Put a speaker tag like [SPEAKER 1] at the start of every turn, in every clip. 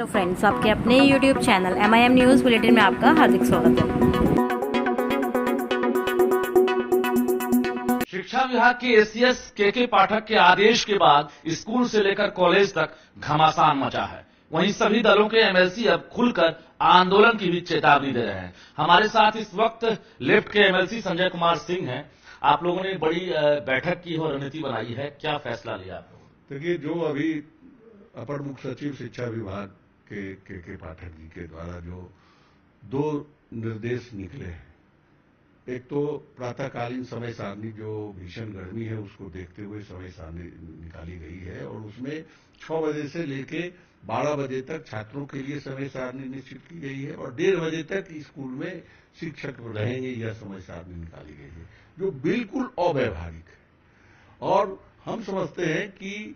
[SPEAKER 1] Hello friends, आपके अपने YouTube channel MIM news bulletin में आपका हार्दिक स्वागत है।
[SPEAKER 2] शिक्षा विभाग के ACS के पाठक के आदेश के बाद स्कूल से लेकर कॉलेज तक घमासान मचा है। वहीं सभी दलों के MLC अब खुलकर आंदोलन की भी चेतावनी दे रहे हैं। हमारे साथ इस वक्त लेफ्ट के MLC संजय कुमार सिंह हैं। आप लोगों ने बड़ी बैठक की और रणनीति बनाई है, क्या फैसला लिया आप लोगों ने?
[SPEAKER 3] देखिए, जो अभी अपर मुख्य सचिव शिक्षा विभाग के पाठक जी के द्वारा जो दो निर्देश निकले हैं, एक तो प्रातःकालीन समय सारणी जो भीषण गर्मी है उसको देखते हुए समय सारणी निकाली गई है और उसमें 6 बजे से लेके 12 बजे तक छात्रों के लिए समय सारणी निश्चित की गई है और 1:30 बजे तक स्कूल में शिक्षक रहेंगे, यह समय सारणी निकाली गई है, जो बिल्कुल अव्यावहारिक है। और हम समझते हैं कि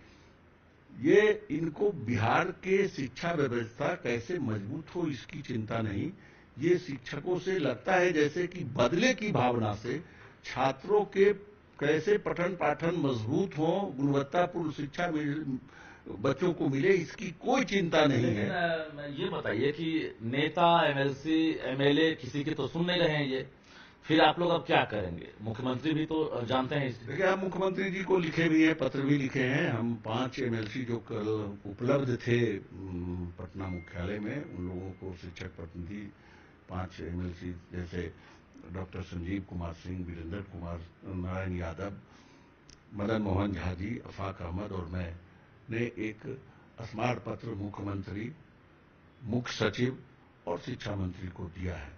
[SPEAKER 3] ये इनको बिहार के शिक्षा व्यवस्था कैसे मजबूत हो इसकी चिंता नहीं, ये शिक्षकों से लगता है जैसे कि बदले की भावना से छात्रों के कैसे पठन पाठन मजबूत हो, गुणवत्तापूर्ण शिक्षा बच्चों को मिले, इसकी कोई चिंता नहीं है।
[SPEAKER 2] ये बताइए कि नेता MLC MLA किसी की तो सुन नहीं रहे हैं, ये फिर आप लोग अब क्या करेंगे? मुख्यमंत्री भी तो जानते हैं इसे।
[SPEAKER 3] देखिए, हम मुख्यमंत्री जी को लिखे भी हैं, पत्र भी लिखे हैं। हम 5 MLC जो कल उपलब्ध थे पटना मुख्यालय में, उन लोगों को शिक्षक प्रतिनिधि 5 MLC जैसे डॉक्टर संजीव कुमार सिंह, वीरेंद्र कुमार, नारायण यादव, मदन मोहन झा जी, अफाक अहमद और मैं ने एक स्मारक पत्र मुख्यमंत्री, मुख्य सचिव और शिक्षा मंत्री को दिया है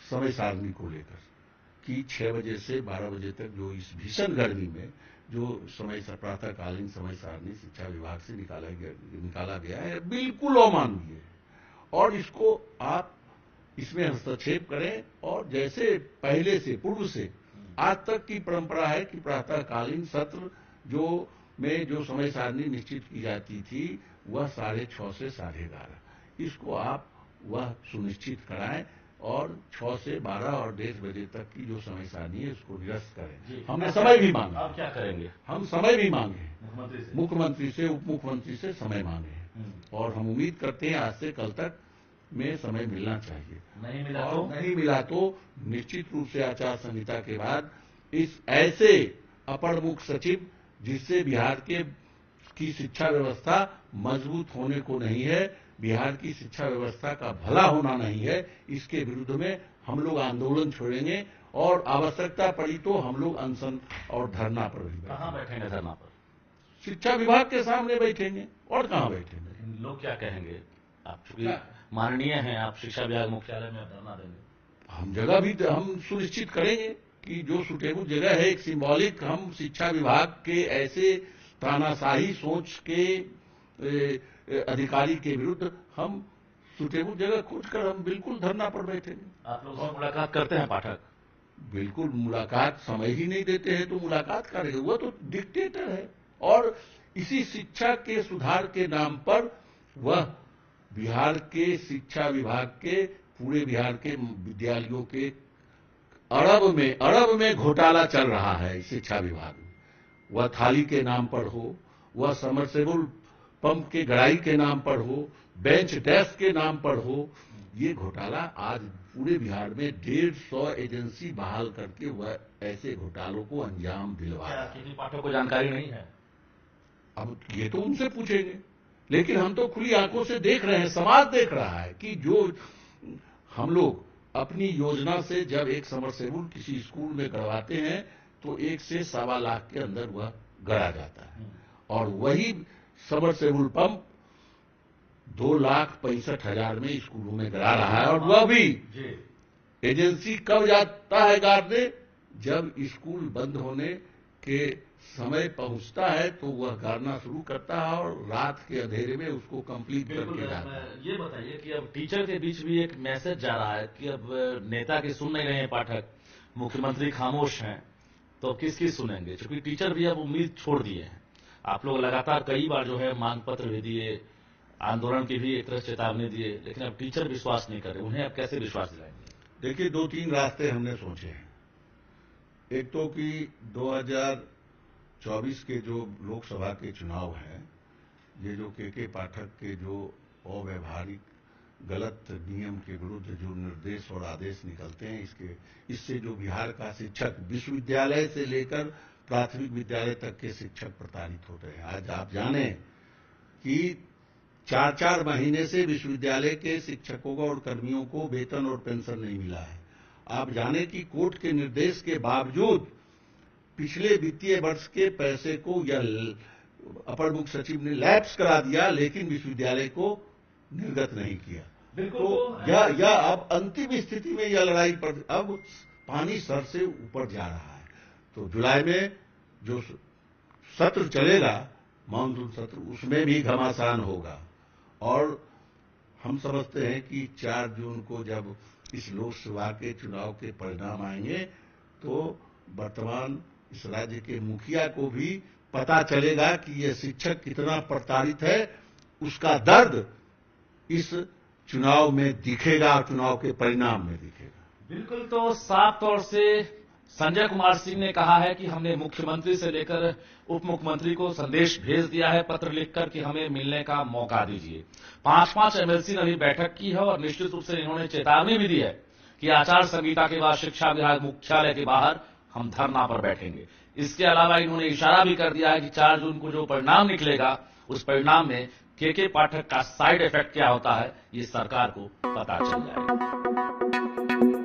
[SPEAKER 3] समय सारणी को लेकर कि 6 बजे से 12 बजे तक जो इस भीषण गर्मी में जो समय प्रातःकालीन समय सारणी शिक्षा विभाग से निकाला गया है बिल्कुल अमानवीय है और इसको आप इसमें हस्तक्षेप करें और जैसे पहले से पूर्व से आज तक की परंपरा है कि प्रातःकालीन सत्र जो समय सारणी निश्चित की जाती थी वह 6:30 से 11:30, इसको आप वह सुनिश्चित कराएं और 6 से 12 और 1:30 बजे तक की जो समय सारणी है उसको निरस्त करें। हमने समय भी मांगा।
[SPEAKER 2] आप क्या करेंगे?
[SPEAKER 3] हम समय भी मांगे, मुख्यमंत्री से उप मुख्यमंत्री से समय मांगे और हम उम्मीद करते हैं आज से कल तक में समय मिलना चाहिए। नहीं मिला तो निश्चित रूप से आचार संहिता के बाद इस ऐसे अपर मुख्य सचिव जिससे बिहार की शिक्षा व्यवस्था मजबूत होने को नहीं है, बिहार की शिक्षा व्यवस्था का भला होना नहीं है, इसके विरुद्ध में हम लोग आंदोलन छोड़ेंगे और आवश्यकता पड़ी तो हम लोग अनशन और धरना पर भी
[SPEAKER 2] कहाँ बैठेंगे? धरना पर
[SPEAKER 3] शिक्षा विभाग के सामने बैठेंगे और कहाँ बैठेंगे।
[SPEAKER 2] लोग क्या कहेंगे? आप माननीय हैं, आप शिक्षा विभाग मुख्यालय में धरना देंगे?
[SPEAKER 3] हम जगह भी हम सुनिश्चित करेंगे कि जो सुटेबल जगह है, एक सिंबॉलिक, हम शिक्षा विभाग के ऐसे तानाशाही सोच के अधिकारी के विरुद्ध हम सुटेबल जगह खोजकर हम बिल्कुल धरना पर बैठेंगे।
[SPEAKER 2] आप लोग से मुलाकात करते हैं पाठक?
[SPEAKER 3] बिल्कुल, मुलाकात समय ही नहीं देते हैं तो मुलाकात करेंगे, वो तो डिक्टेटर है और इसी शिक्षा के सुधार के नाम पर वह बिहार के शिक्षा विभाग के पूरे बिहार के विद्यालयों के अरब में घोटाला चल रहा है शिक्षा विभाग में। वह थाली के नाम पर हो, वह समरसेबल पंप के गड़ाई के नाम पर हो, बेंच डेस्क के नाम पर हो, ये घोटाला आज पूरे बिहार में 150 एजेंसी बहाल करके वह ऐसे घोटालों को अंजाम दिलवा रहा है।
[SPEAKER 2] किसी पाठक को जानकारी नहीं है?
[SPEAKER 3] अब ये तो उनसे पूछेंगे, लेकिन हम तो खुली आंखों से देख रहे हैं, समाज देख रहा है कि जो हम लोग अपनी योजना से जब एक समरसेबुल किसी स्कूल में गड़वाते हैं तो 1 से 1.25 लाख के अंदर वह गड़ा जाता है और वही समरसेबुल पंप 2,65,000 में स्कूलों में गड़ा रहा है और वह भी एजेंसी कब जाता है गाड़ने? जब स्कूल बंद होने के समय पहुंचता है तो वह गाड़ना शुरू करता है और रात के अंधेरे में उसको कंप्लीट करके जाता है।
[SPEAKER 2] ये बताइए कि अब टीचर के बीच भी एक मैसेज जा रहा है कि अब नेता के सुन नहीं रहे हैं पाठक, मुख्यमंत्री खामोश हैं, तो किसकी सुनेंगे? क्योंकि टीचर भी अब उम्मीद छोड़ दिए हैं। आप लोग लगातार कई बार जो है मांग पत्र भी दिए, आंदोलन की भी एक तरह चेतावनी दिए, लेकिन अब टीचर विश्वास नहीं कर रहे, उन्हें अब कैसे विश्वास दिलाएंगे?
[SPEAKER 3] देखिए, 2-3 रास्ते हमने सोचे हैं। एक तो कि 2024 के जो लोकसभा के चुनाव हैं, ये जो के पाठक के जो अव्यवहारिक गलत नियम के विरुद्ध जो निर्देश और आदेश निकलते हैं, इससे जो बिहार का शिक्षक विश्वविद्यालय से लेकर प्राथमिक विद्यालय तक के शिक्षक प्रताड़ित होते हैं। आज आप जाने कि 4-4 महीने से विश्वविद्यालय के शिक्षकों को और कर्मियों को वेतन और पेंशन नहीं मिला है। आप जाने कि कोर्ट के निर्देश के बावजूद पिछले वित्तीय वर्ष के पैसे को या अपर मुख्य सचिव ने लैप्स करा दिया, लेकिन विश्वविद्यालय को निर्गत नहीं किया। तो या अब अंतिम स्थिति में यह लड़ाई पर अब पानी सर से ऊपर जा रहा है। तो जुलाई में जो सत्र चलेगा, मानसून सत्र, उसमें भी घमासान होगा। और हम समझते हैं कि 4 जून को जब इस लोकसभा के चुनाव के परिणाम आएंगे तो वर्तमान इस राज्य के मुखिया को भी पता चलेगा कि यह शिक्षक कितना प्रताड़ित है। उसका दर्द इस चुनाव में दिखेगा और चुनाव के परिणाम में दिखेगा।
[SPEAKER 2] बिल्कुल, तो साफ तौर से संजय कुमार सिंह ने कहा है कि हमने मुख्यमंत्री से लेकर उप मुख्यमंत्री को संदेश भेज दिया है पत्र लिखकर कि हमें मिलने का मौका दीजिए। 5-5 एमएलसी ने अभी बैठक की है और निश्चित रूप से इन्होंने चेतावनी भी दी है कि आचार संहिता के बाद शिक्षा विभाग मुख्यालय के बाहर हम धरना पर बैठेंगे। इसके अलावा इन्होंने इशारा भी कर दिया है कि 4 जून को जो परिणाम निकलेगा, उस परिणाम में के पाठक का साइड इफेक्ट क्या होता है, ये सरकार को पता चल जाएगा।